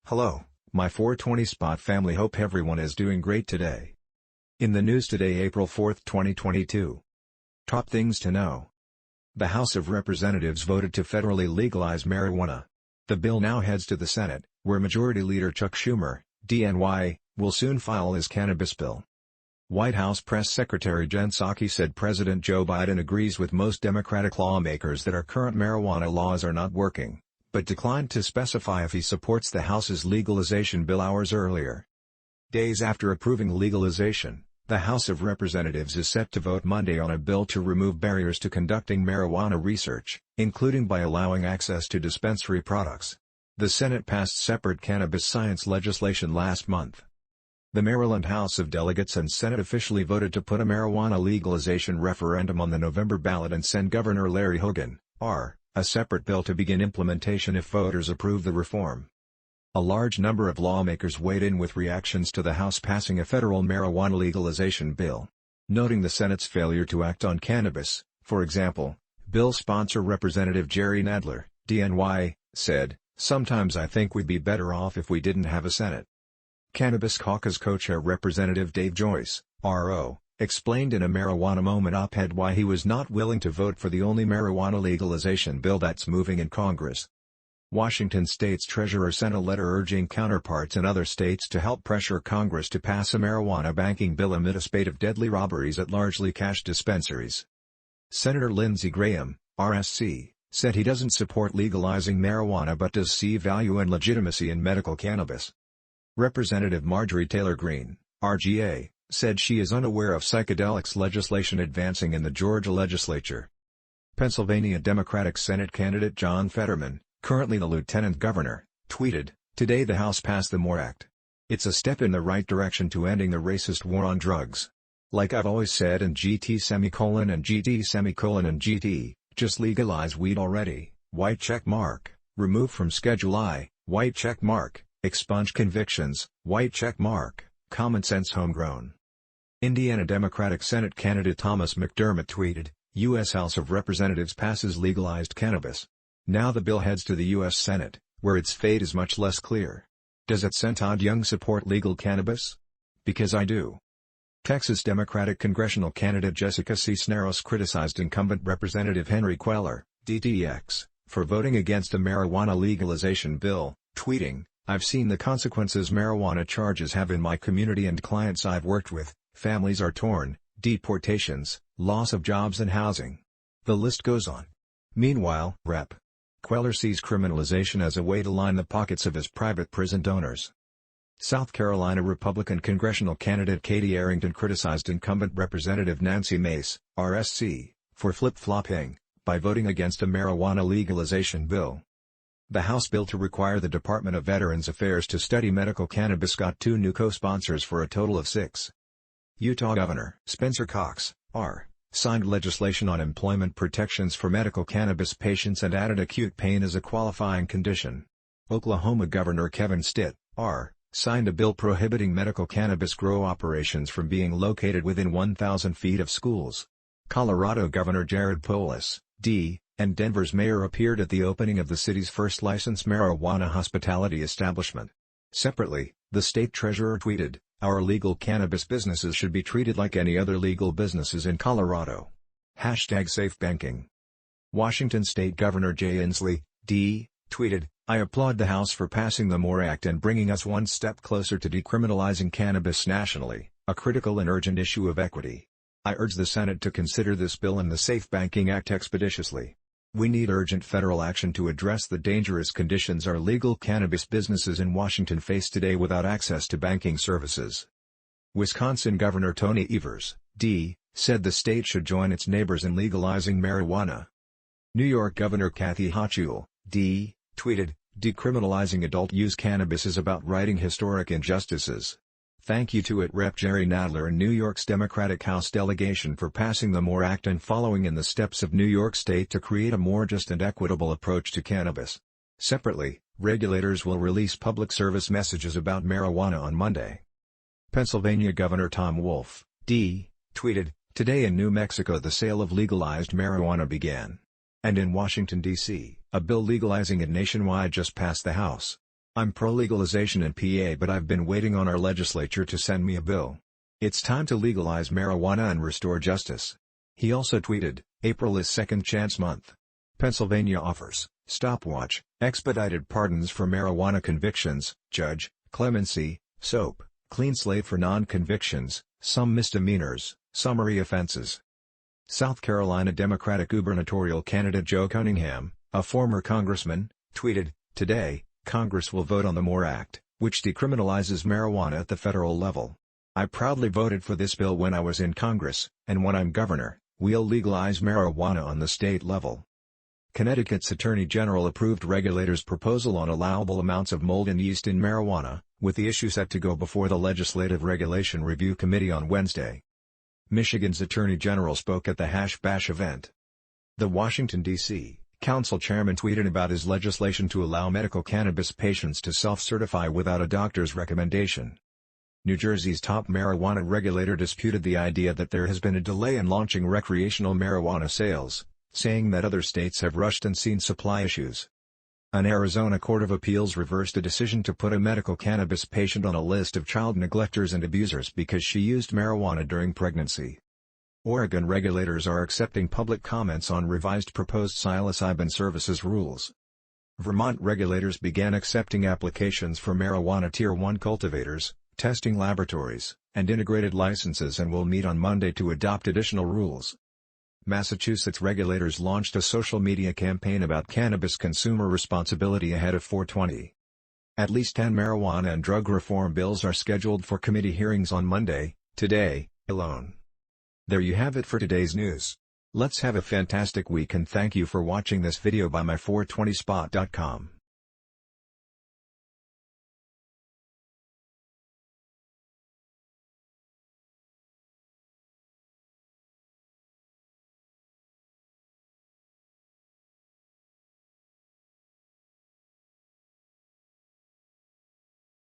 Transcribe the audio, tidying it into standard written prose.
Hello, my 420 Spot family, hope everyone is doing great today. In the news today, April 4, 2022. Top things to know. The House of Representatives voted to federally legalize marijuana. The bill now heads to the Senate, where Majority Leader Chuck Schumer, DNY, will soon file his cannabis bill. White House Press Secretary Jen Psaki said President Joe Biden agrees with most Democratic lawmakers that our current marijuana laws are not working, but declined to specify if he supports the House's legalization bill hours earlier. Days after approving legalization, the House of Representatives is set to vote Monday on a bill to remove barriers to conducting marijuana research, including by allowing access to dispensary products. The Senate passed separate cannabis science legislation last month. The Maryland House of Delegates and Senate officially voted to put a marijuana legalization referendum on the November ballot and send Governor Larry Hogan, R., a separate bill to begin implementation if voters approve the reform. A large number of lawmakers weighed in with reactions to the House passing a federal marijuana legalization bill. Noting the Senate's failure to act on cannabis, for example, bill sponsor Representative Jerry Nadler, DNY, said, "Sometimes I think we'd be better off if we didn't have a Senate." Cannabis Caucus co-chair Representative Dave Joyce, RO, explained in a Marijuana Moment op-ed why he was not willing to vote for the only marijuana legalization bill that's moving in Congress. Washington State's treasurer sent a letter urging counterparts in other states to help pressure Congress to pass a marijuana banking bill amid a spate of deadly robberies at largely cash dispensaries. Senator Lindsey Graham, RSC, said he doesn't support legalizing marijuana but does see value and legitimacy in medical cannabis. Representative Marjorie Taylor Greene, RGA, said she is unaware of psychedelics legislation advancing in the Georgia legislature. Pennsylvania Democratic Senate candidate John Fetterman, currently the lieutenant governor, tweeted, "Today the House passed the MORE Act. It's a step in the right direction to ending the racist war on drugs. Like I've always said and GT semicolon and GT semicolon and GT, just legalize weed already, white check mark, remove from Schedule I, white check mark, expunge convictions, white check mark, common sense homegrown." Indiana Democratic Senate candidate Thomas McDermott tweeted, U.S. House of Representatives passes legalized cannabis. Now the bill heads to the U.S. Senate, where its fate is much less clear. Does it send Todd Young support legal cannabis? Because I do. Texas Democratic congressional candidate Jessica Cisneros criticized incumbent Representative Henry Cuellar, DTX, for voting against a marijuana legalization bill, tweeting, "I've seen the consequences marijuana charges have in my community and clients I've worked with. Families are torn, deportations, loss of jobs and housing. The list goes on." Meanwhile, Rep. Cuellar sees criminalization as a way to line the pockets of his private prison donors. South Carolina Republican congressional candidate Katie Arrington criticized incumbent Representative Nancy Mace, RSC, for flip-flopping, by voting against a marijuana legalization bill. The House bill to require the Department of Veterans Affairs to study medical cannabis got 2 new co-sponsors for a total of 6. Utah Governor Spencer Cox, R., signed legislation on employment protections for medical cannabis patients and added acute pain as a qualifying condition. Oklahoma Governor Kevin Stitt, R., signed a bill prohibiting medical cannabis grow operations from being located within 1,000 feet of schools. Colorado Governor Jared Polis, D., and Denver's mayor appeared at the opening of the city's first licensed marijuana hospitality establishment. Separately, the state treasurer tweeted, "Our legal cannabis businesses should be treated like any other legal businesses in Colorado. #SafeBanking. Washington State Governor Jay Inslee, D., tweeted, "I applaud the House for passing the MORE Act and bringing us one step closer to decriminalizing cannabis nationally, a critical and urgent issue of equity. I urge the Senate to consider this bill and the Safe Banking Act expeditiously. We need urgent federal action to address the dangerous conditions our legal cannabis businesses in Washington face today without access to banking services." Wisconsin Governor Tony Evers, D., said the state should join its neighbors in legalizing marijuana. New York Governor Kathy Hochul, D., tweeted, "Decriminalizing adult-use cannabis is about righting historic injustices. Thank you to it Rep. Jerry Nadler and New York's Democratic House delegation for passing the MORE Act and following in the steps of New York State to create a more just and equitable approach to cannabis." Separately, regulators will release public service messages about marijuana on Monday. Pennsylvania Governor Tom Wolf, D., tweeted, "Today in New Mexico the sale of legalized marijuana began. And in Washington, D.C., a bill legalizing it nationwide just passed the House. I'm pro-legalization in PA, but I've been waiting on our legislature to send me a bill. It's time to legalize marijuana and restore justice." He also tweeted, "April is Second Chance Month. Pennsylvania offers stopwatch, expedited pardons for marijuana convictions, judge, clemency, SOAP, clean slate for non-convictions, some misdemeanors, summary offenses." South Carolina Democratic gubernatorial candidate Joe Cunningham, a former congressman, tweeted, "Today, Congress will vote on the MORE Act, which decriminalizes marijuana at the federal level. I proudly voted for this bill when I was in Congress, and when I'm governor, we'll legalize marijuana on the state level." Connecticut's Attorney General approved regulators' proposal on allowable amounts of mold and yeast in marijuana, with the issue set to go before the Legislative Regulation Review Committee on Wednesday. Michigan's Attorney General spoke at the Hash Bash event. The Washington, D.C. Council chairman tweeted about his legislation to allow medical cannabis patients to self-certify without a doctor's recommendation. New Jersey's top marijuana regulator disputed the idea that there has been a delay in launching recreational marijuana sales, saying that other states have rushed and seen supply issues. An Arizona Court of Appeals reversed a decision to put a medical cannabis patient on a list of child neglectors and abusers because she used marijuana during pregnancy. Oregon regulators are accepting public comments on revised proposed psilocybin services rules. Vermont regulators began accepting applications for marijuana Tier 1 cultivators, testing laboratories, and integrated licenses and will meet on Monday to adopt additional rules. Massachusetts regulators launched a social media campaign about cannabis consumer responsibility ahead of 4/20. At least 10 marijuana and drug reform bills are scheduled for committee hearings on Monday, today, alone. There you have it for today's news. Let's have a fantastic week and thank you for watching this video by my420spot.com.